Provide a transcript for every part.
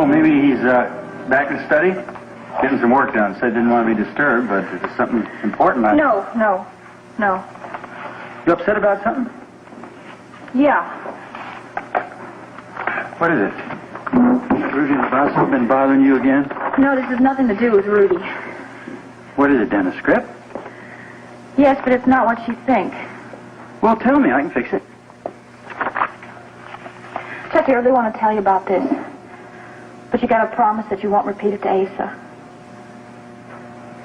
Oh, maybe he's back in study? Getting some work done. Said didn't want to be disturbed, but if it's something important, No. You upset about something? Yeah. What is it? Rudy and the boss have been bothering you again? No, this has nothing to do with Rudy. What is it, then, a script? Yes, but it's not what you think. Well, tell me. I can fix it. Chuck, I really want to tell you about this. But you got to promise that you won't repeat it to Asa.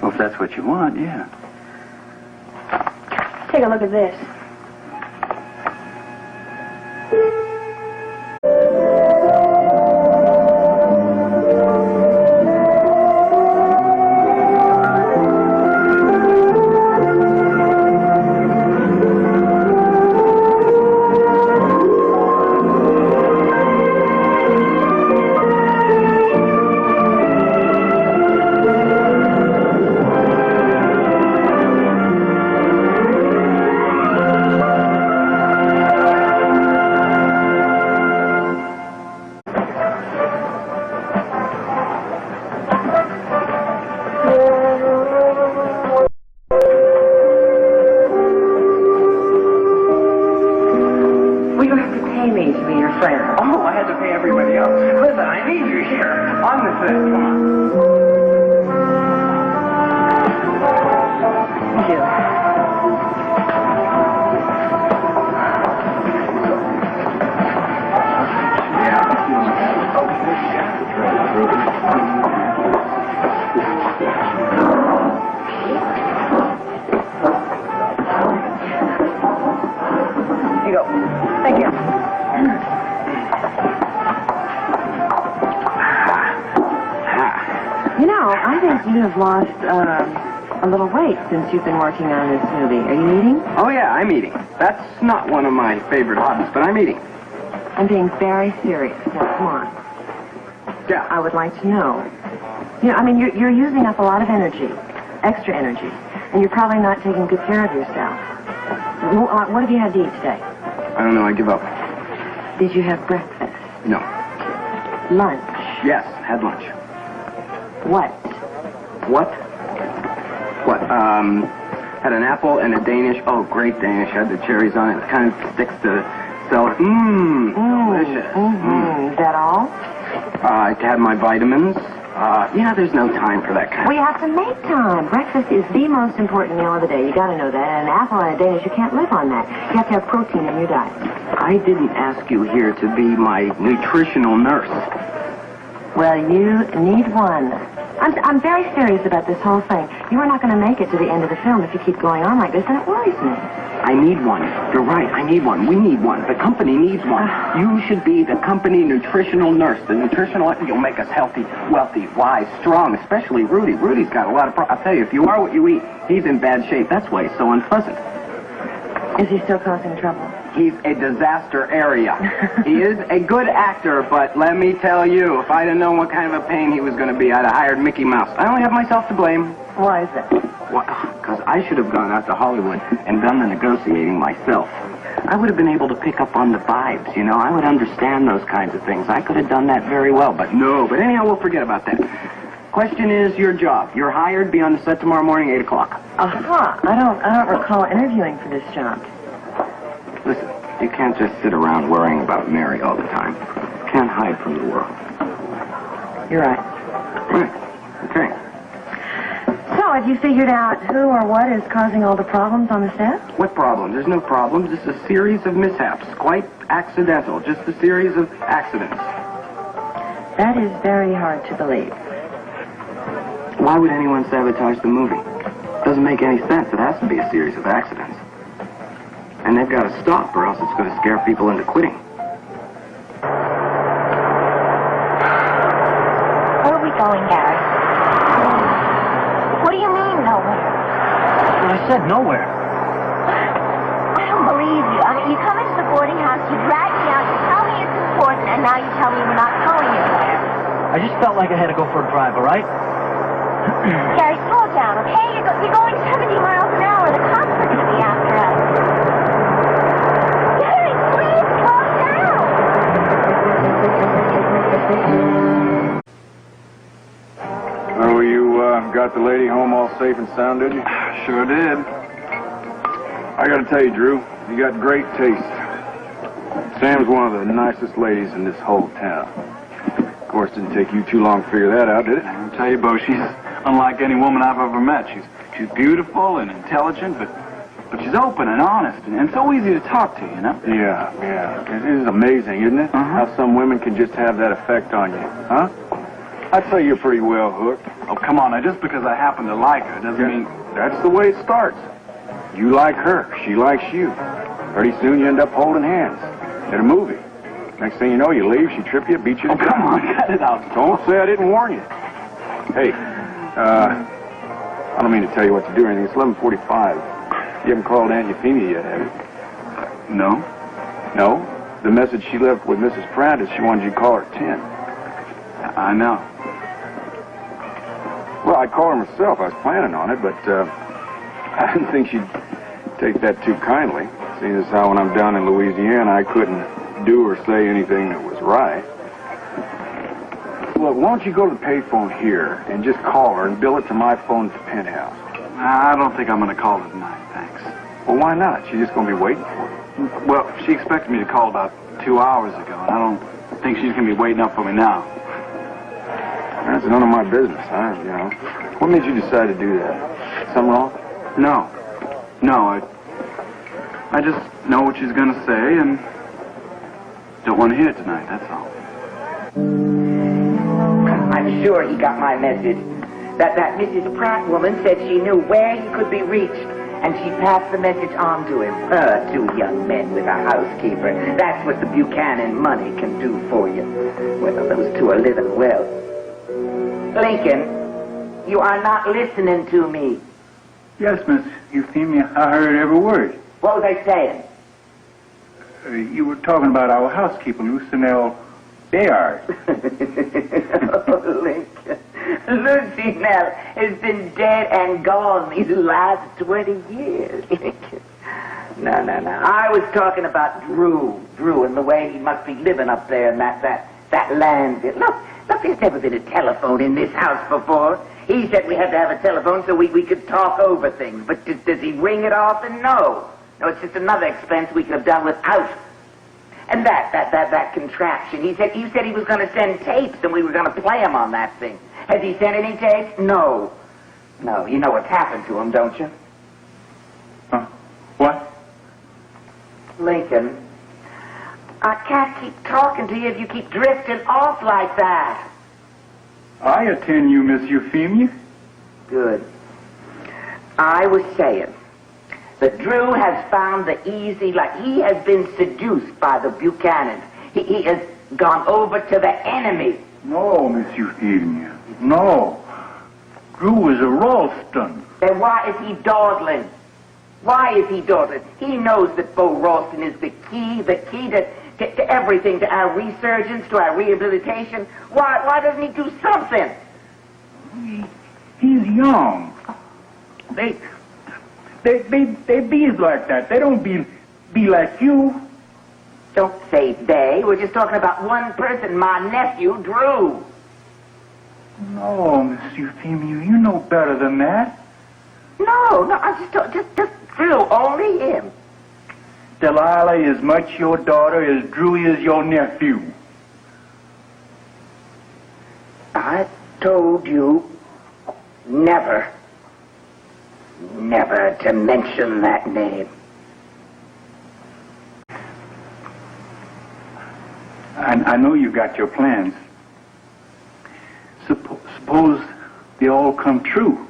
Well, if that's what you want, yeah. Take a look at this. Lost a little weight since you've been working on this movie. Are you eating? Oh, yeah, I'm eating. That's not one of my favorite hobbies, but I'm eating. I'm being very serious. Now, come on. Yeah. I would like to know. You know, I mean, you're using up a lot of energy, extra energy, and you're probably not taking good care of yourself. What have you had to eat today? I don't know. I give up. Did you have breakfast? No. Lunch? Yes, had lunch. What? What? Had an apple and a Danish. Oh, great Danish. Had the cherries on it. It kind of sticks to the celery. Delicious. Is that all? I had my vitamins. There's no time for that kind of... Well, you have to make time. Breakfast is the most important meal of the day. You got to know that. And an apple and a Danish, you can't live on that. You have to have protein in your diet. I didn't ask you here to be my nutritional nurse. Well, you need one. I'm very serious about this whole thing. You are not going to make it to the end of the film if you keep going on like this, and it worries me. I need one. You're right. I need one. We need one. The company needs one. You should be the company nutritional nurse. The nutritional... You'll make us healthy, wealthy, wise, strong, especially Rudy. Rudy's got a lot of... I'll tell you, if you are what you eat, he's in bad shape. That's why he's so unpleasant. Is he still causing trouble? He's a disaster area. He is a good actor, but let me tell you, if I'd have known what kind of a pain he was going to be, I'd have hired Mickey Mouse. I only have myself to blame. Why is that? Because I should have gone out to Hollywood and done the negotiating myself. I would have been able to pick up on the vibes, you know. I would understand those kinds of things. I could have done that very well, but no. But anyhow, we'll forget about that. Question is your job. You're hired. Be on the set tomorrow morning, 8 o'clock. Aha. I don't recall interviewing for this job. Listen, you can't just sit around worrying about Mary all the time. You can't hide from the world. You're right. Right. Okay. So, have you figured out who or what is causing all the problems on the set? What problem? There's no problems. It's a series of mishaps. Quite accidental. Just a series of accidents. That is very hard to believe. Why would anyone sabotage the movie? Doesn't make any sense. It has to be a series of accidents. And they've got to stop, or else it's going to scare people into quitting. Where are we going, Gary? What do you mean, nowhere? Well, I said nowhere. I don't believe you. I mean, you come into the boarding house, you drag me out, you tell me it's important, and now you tell me we're not going anywhere. I just felt like I had to go for a drive, all right? Gary, slow down, okay? You're going 70 miles an hour. The cops are going to be after us. Gary, please slow down. got the lady home all safe and sound, did you? Sure did. I gotta tell you, Drew, you got great taste. Sam's one of the nicest ladies in this whole town. Of course, didn't take you too long to figure that out, did it? I'll tell you, Bo, she's unlike any woman I've ever met. She's beautiful and intelligent, but she's open and honest and so easy to talk to, you know? Yeah. It is amazing, isn't it? How some women can just have that effect on you, huh? I'd say you're pretty well hooked. Oh, come on. Now, just because I happen to like her doesn't mean... That's the way it starts. You like her. She likes you. Pretty soon you end up holding hands at a movie. Next thing you know, you leave, she trip you, beat you to death. Come on, cut it out. Don't say I didn't warn you. Hey, I don't mean to tell you what to do or anything. It's 11:45. You haven't called Aunt Euphemia yet, have you? No? No? The message she left with Mrs. Pratt is she wanted you to call her at 10. I know. Well, I'd call her myself. I was planning on it, but I didn't think she'd take that too kindly, seeing as how when I'm down in Louisiana, I couldn't do or say anything that was right. Look, why don't you go to the payphone here and just call her and bill it to my phone at the penthouse? I don't think I'm going to call her tonight, thanks. Well, why not? She's just going to be waiting for you. Well, she expected me to call about 2 hours ago, and I don't think she's going to be waiting up for me now. That's none of my business, huh? You know. What made you decide to do that? Something wrong? No, I just know what she's going to say and don't want to hear it tonight, that's all. I'm sure he got my message. That Mrs. Pratt woman said she knew where he could be reached, and she passed the message on to him. 2 young men with a housekeeper. That's what the Buchanan money can do for you. Well, those 2 are living well. Lincoln, you are not listening to me. Yes, Miss Euphemia, I heard every word. What was I saying? You were talking about our housekeeper, Lucinell Bayard. Oh, Lincoln. Lucinell has been dead and gone these last 20 years. No. I was talking about Drew and the way he must be living up there in that land. Look, there's never been a telephone in this house before. He said we had to have a telephone so we could talk over things. But does he ring it often? No, it's just another expense we could have done without. And that contraption. You said he was going to send tapes and we were going to play him on that thing. Has he sent any tapes? No. You know what's happened to him, don't you? What? Lincoln, I can't keep talking to you if you keep drifting off like that. I attend you, Miss Euphemia. Good. I was saying that Drew has found the easy life. He has been seduced by the Buchanans. He has gone over to the enemy. No, Miss Euphemia. No. Drew is a Ralston. Then why is he dawdling? He knows that Bo Ralston is the key to everything, to our resurgence, to our rehabilitation. Why doesn't he do something? He's young. They be like that. They don't be like you. Don't say they. We're just talking about one person, my nephew, Drew. No, Miss Euphemia, you know better than that. No, I just Drew, only him. Delilah is much your daughter as Drew is your nephew. I told you never to mention that name. I know you got your plans. Suppose they all come true.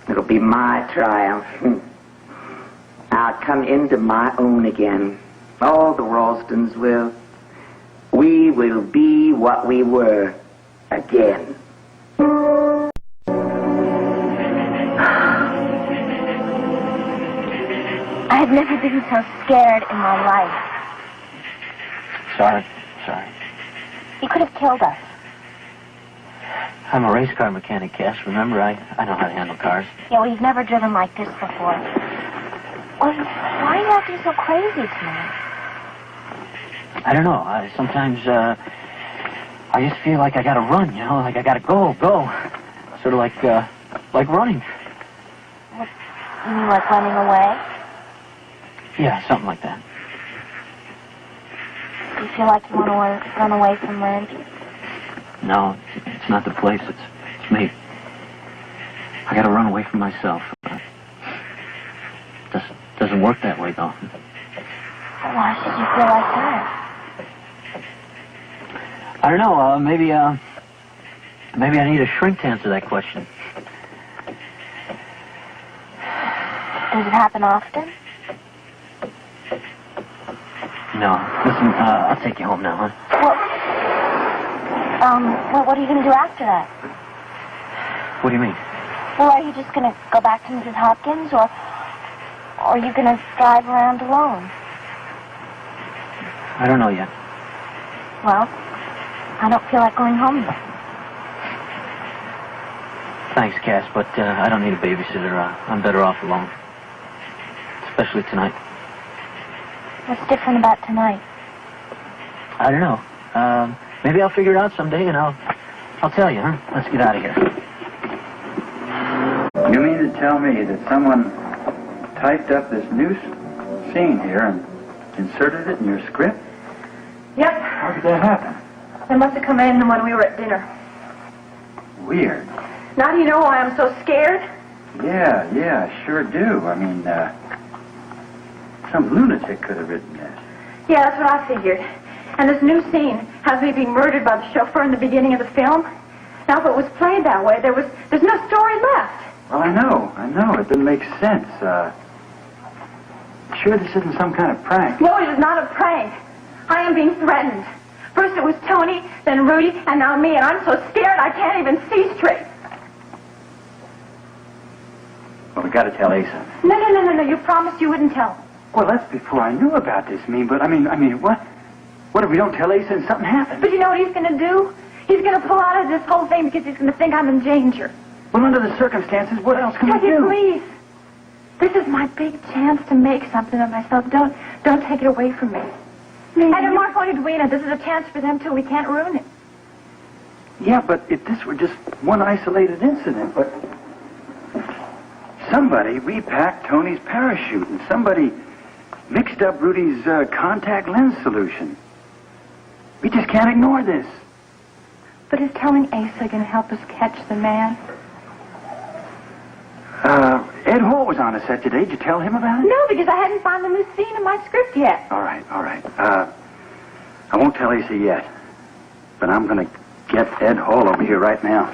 It'll be my triumph. I'll come into my own again. All the Ralstons will. We will be what we were again. I've never been so scared in my life. Sorry. He could have killed us. I'm a race car mechanic, Cass. Remember, I know how to handle cars. Yeah, well, you've never driven like this before. Well, why are you acting so crazy tonight? I don't know. Sometimes I just feel like I gotta run, you know, like I gotta go. Sort of like running. You mean like running away? Yeah, something like that. Do you feel like you want to run away from Randy? No, it's not the place, it's me. I gotta run away from myself. Doesn't work that way, though. Why should you feel like that? I don't know, maybe I need a shrink to answer that question. Does it happen often? No. Listen, I'll take you home now, huh? Well, what are you going to do after that? What do you mean? Well, are you just going to go back to Mrs. Hopkins, or are you going to drive around alone? I don't know yet. Well, I don't feel like going home yet. Thanks, Cass, but I don't need a babysitter. I'm better off alone. Especially tonight. What's different about tonight? I don't know. Maybe I'll figure it out someday, and I'll tell you, huh? Let's get out of here. You mean to tell me that someone typed up this new scene here and inserted it in your script? Yep. How did that happen? They must have come in when we were at dinner. Weird. Now do you know why I'm so scared? Yeah, I sure do. I mean, some lunatic could have written this. Yeah, that's what I figured. And this new scene has me being murdered by the chauffeur in the beginning of the film. Now, if it was played that way, there's no story left. Well, I know. It didn't make sense. Sure this isn't some kind of prank? No, it is not a prank. I am being threatened. First it was Tony, then Rudy, and now me, and I'm so scared I can't even see straight. Well, we gotta tell Asa. No, you promised you wouldn't tell. Well, that's before I knew about this, but I mean, what? What if we don't tell Asa and something happens? But you know what he's going to do? He's going to pull out of this whole thing because he's going to think I'm in danger. Well, under the circumstances, what else can we Cassie, do? please. This is my big chance to make something of myself. Don't take it away from me. And if Marco and Edwina, this is a chance for them, too. We can't ruin it. Yeah, but if this were just one isolated incident, but somebody repacked Tony's parachute and somebody mixed up Rudy's contact lens solution. We just can't ignore this. But is telling Asa going to help us catch the man? Ed Hall was on a set today. Did you tell him about it? No, because I hadn't found the new scene in my script yet. All right. I won't tell Asa yet. But I'm going to get Ed Hall over here right now.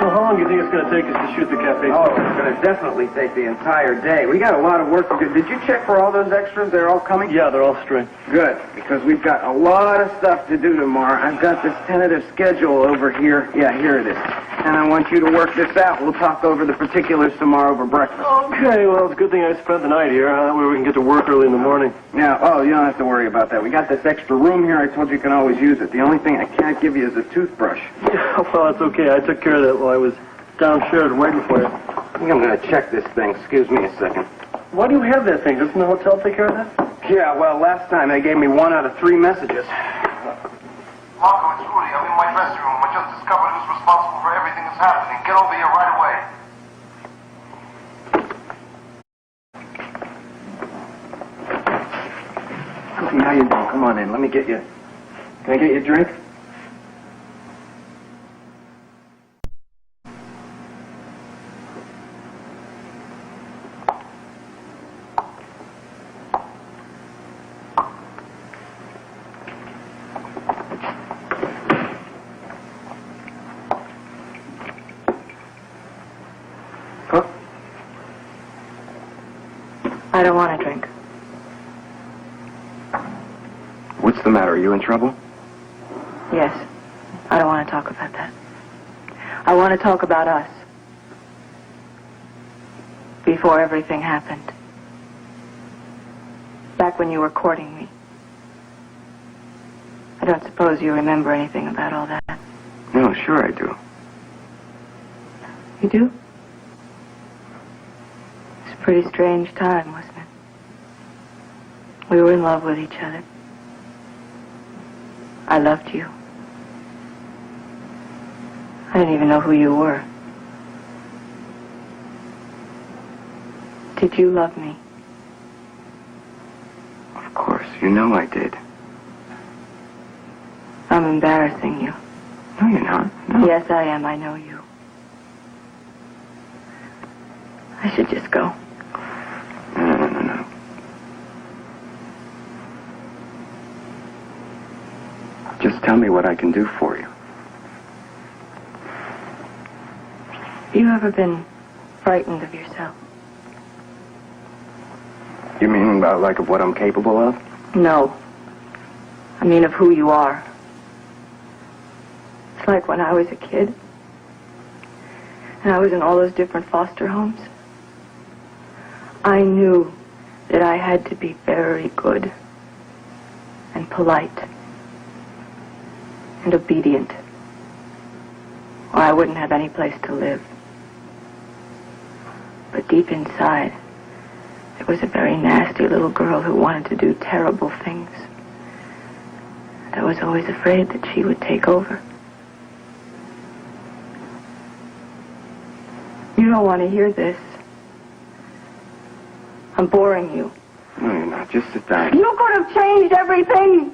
How long do you think it's going to take us to shoot the cafe? Oh, it's going to definitely take the entire day. We got a lot of work to do. Did you check for all those extras? They're all coming? Yeah, they're all straight. Good, because we've got a lot of stuff to do tomorrow. I've got this tentative schedule over here. Yeah, here it is. And I want you to work this out. We'll talk over the particulars tomorrow over breakfast. Okay, well, it's a good thing I spent the night here. That way we can get to work early in the morning. Yeah, you don't have to worry about that. We got this extra room here. I told you can always use it. The only thing I can't give you is a toothbrush. Yeah, well, that's okay. I took care of that while I was downstairs waiting for you. I think I'm going to check this thing. Excuse me a second. Why do you have that thing? Doesn't the hotel take care of that? Yeah, well, last time they gave me 1 out of 3 messages. Marco, it's Rudy. I'm in my dressing room. I just discovered who's responsible for everything that's happening. Get over here right away. Cusi, how you doing? Come on in. Let me get you. Can I get you a drink? I don't want to drink. What's the matter? Are you in trouble? Yes. I don't want to talk about that. I want to talk about us. Before everything happened. Back when you were courting me. I don't suppose you remember anything about all that. No, sure I do. You do? It's a pretty strange time, wasn't it? We were in love with each other. I loved you. I didn't even know who you were. Did you love me? Of course, you know I did. I'm embarrassing you. No, you're not. No. Yes, I am. I know you. I should just go. No. Just tell me what I can do for you. Have you ever been frightened of yourself? You mean like of what I'm capable of? No. I mean of who you are. It's like when I was a kid. And I was in all those different foster homes. I knew that I had to be very good and polite and obedient, or I wouldn't have any place to live. But deep inside, there was a very nasty little girl who wanted to do terrible things. And I was always afraid that she would take over. You don't want to hear this. I'm boring you. No, you're not. Just sit down. You could have changed everything.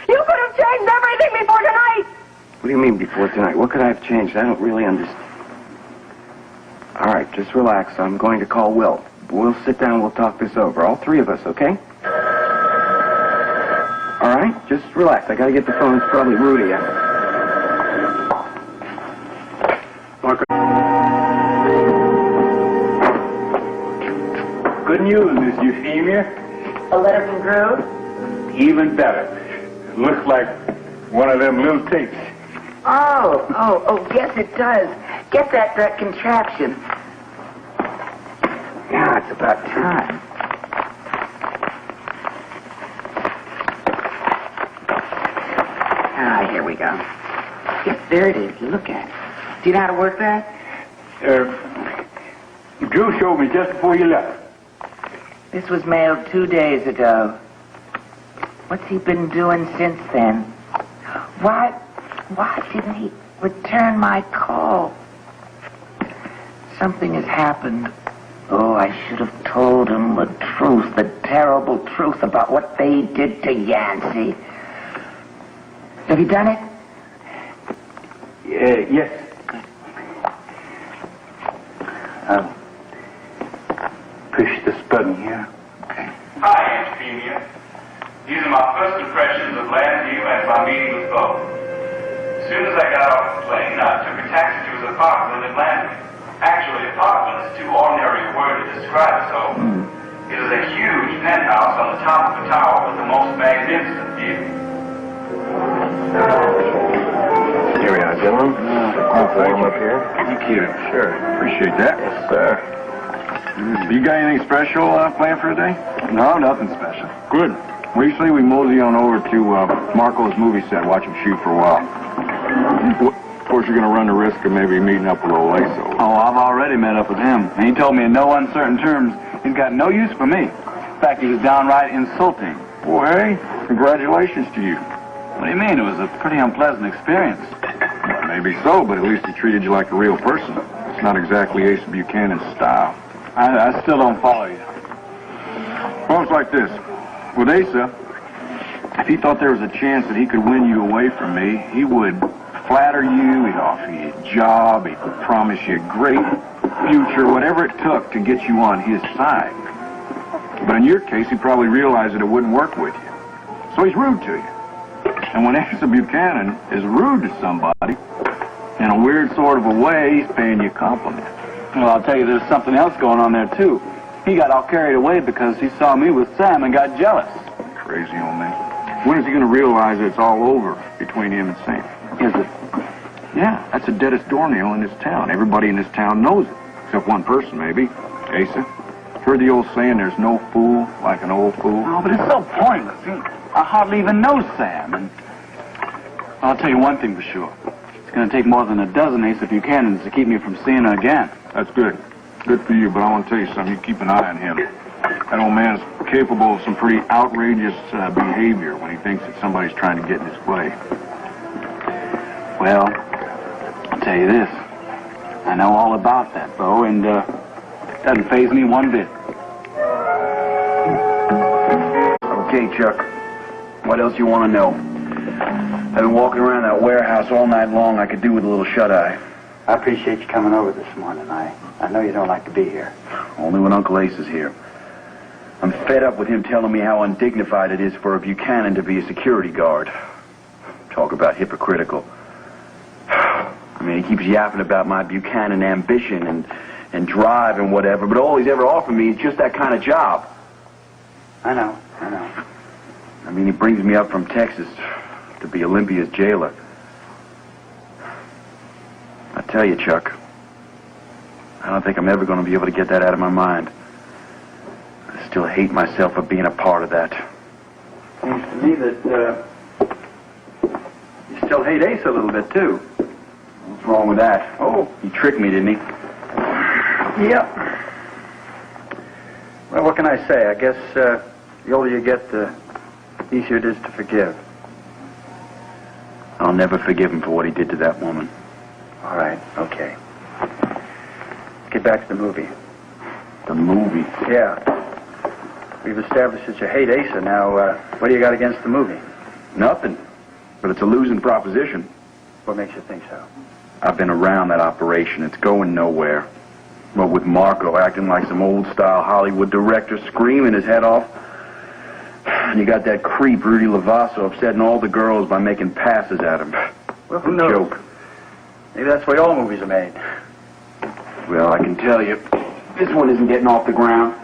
You could have changed everything before tonight. What do you mean before tonight? What could I have changed? I don't really understand. All right, just relax. I'm going to call Will. We'll sit down. We'll talk this over. All three of us, okay? All right? Just relax. I got to get the phone. It's probably Rudy. Good news, Miss Euphemia. A letter from Gerald? Even better. Looks like one of them little tapes. Oh, yes, it does. Get that contraption. Yeah, it's about time. Ah, here we go. Yes, there it is. Look at it. Do you know how to work that? Drew showed me just before you left. This was mailed 2 days ago. What's he been doing since then? Why didn't he return my call? Something has happened. Oh, I should have told him the truth, the terrible truth about what they did to Yancey. Have you done it? Yes. Push this button here. Okay. Hi, Euphemia. These are my first impressions of Llanview and my meeting with Bo. As soon as I got off the plane, I took a taxi to his apartment in Llanview. Actually, apartment is too ordinary a word to describe his home. It is a huge penthouse on the top of a tower with the most magnificent view. Here we are, gentlemen. Warm up here. Thank you. Sure. Appreciate that. Yes, sir. You got anything special planned for today? No, nothing special. Good. Recently, we mosey on over to Marco's movie set, watch him shoot for a while. Of course, you're going to run the risk of maybe meeting up with old Laso. Oh, I've already met up with him. And he told me in no uncertain terms he's got no use for me. In fact, he was downright insulting. Well, hey, congratulations to you. What do you mean? It was a pretty unpleasant experience. Well, maybe so, but at least he treated you like a real person. It's not exactly Asa Buchanan's style. I still don't follow you. Well, it's like this. With Asa, if he thought there was a chance that he could win you away from me, he would flatter you, he'd offer you a job, he'd promise you a great future, whatever it took to get you on his side. But in your case, he probably realized that it wouldn't work with you. So he's rude to you. And when Asa Buchanan is rude to somebody, in a weird sort of a way, he's paying you a compliment. Well, I'll tell you, there's something else going on there, too. He got all carried away because he saw me with Sam and got jealous. Crazy old man. When is he going to realize that it's all over between him and Sam? Is it? Yeah, that's the deadest doornail in this town. Everybody in this town knows it, except one person, maybe. Asa. Heard the old saying, there's no fool like an old fool? Oh, but it's so pointless. I hardly even know Sam, and I'll tell you one thing for sure. It's going to take more than a dozen Asa Buchanans to keep me from seeing her again. That's good. Good for you, but I want to tell you something. You keep an eye on him. That old man's capable of some pretty outrageous behavior when he thinks that somebody's trying to get in his way. Well, I'll tell you this. I know all about that, Bo, and it doesn't faze me one bit. Okay, Chuck. What else you want to know? I've been walking around that warehouse all night long. I could do with a little shut-eye. I appreciate you coming over this morning. I know you don't like to be here. Only when Uncle Ace is here. I'm fed up with him telling me how undignified it is for a Buchanan to be a security guard. Talk about hypocritical. I mean, he keeps yapping about my Buchanan ambition and drive and whatever, but all he's ever offered me is just that kind of job. I know. I mean, he brings me up from Texas to be Olympia's jailer. I tell you, Chuck, I don't think I'm ever going to be able to get that out of my mind. I still hate myself for being a part of that. Seems to me that you still hate Ace a little bit, too. What's wrong with that? Oh, he tricked me, didn't he? Yep. Well, what can I say? I guess the older you get, the easier it is to forgive. I'll never forgive him for what he did to that woman. All right, okay. Let's get back to the movie. The movie? Yeah. We've established that you hate Asa. Now, what do you got against the movie? Nothing. But it's a losing proposition. What makes you think so? I've been around that operation. It's going nowhere. Well, with Marco acting like some old-style Hollywood director screaming his head off. And you got that creep, Rudy Lavasso, upsetting all the girls by making passes at him. Well, who knows? Joke. Maybe that's the way all movies are made. Well, I can tell you, this one isn't getting off the ground.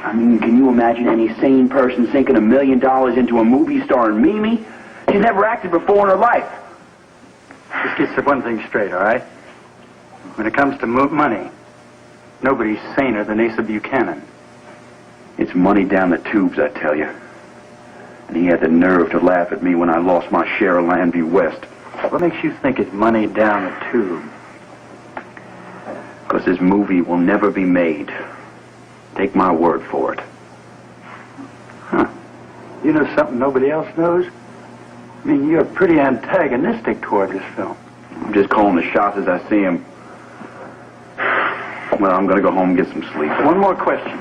I mean, can you imagine any sane person sinking $1 million into a movie starring Mimi? She's never acted before in her life. Just get one thing straight, all right? When it comes to money, nobody's saner than Asa Buchanan. It's money down the tubes, I tell you. And he had the nerve to laugh at me when I lost my share of Llanview West. What makes you think it's money down the tube? Because this movie will never be made. Take my word for it. Huh. You know something nobody else knows? I mean, you're pretty antagonistic toward this film. I'm just calling the shots as I see them. Well, I'm going to go home and get some sleep. One more question.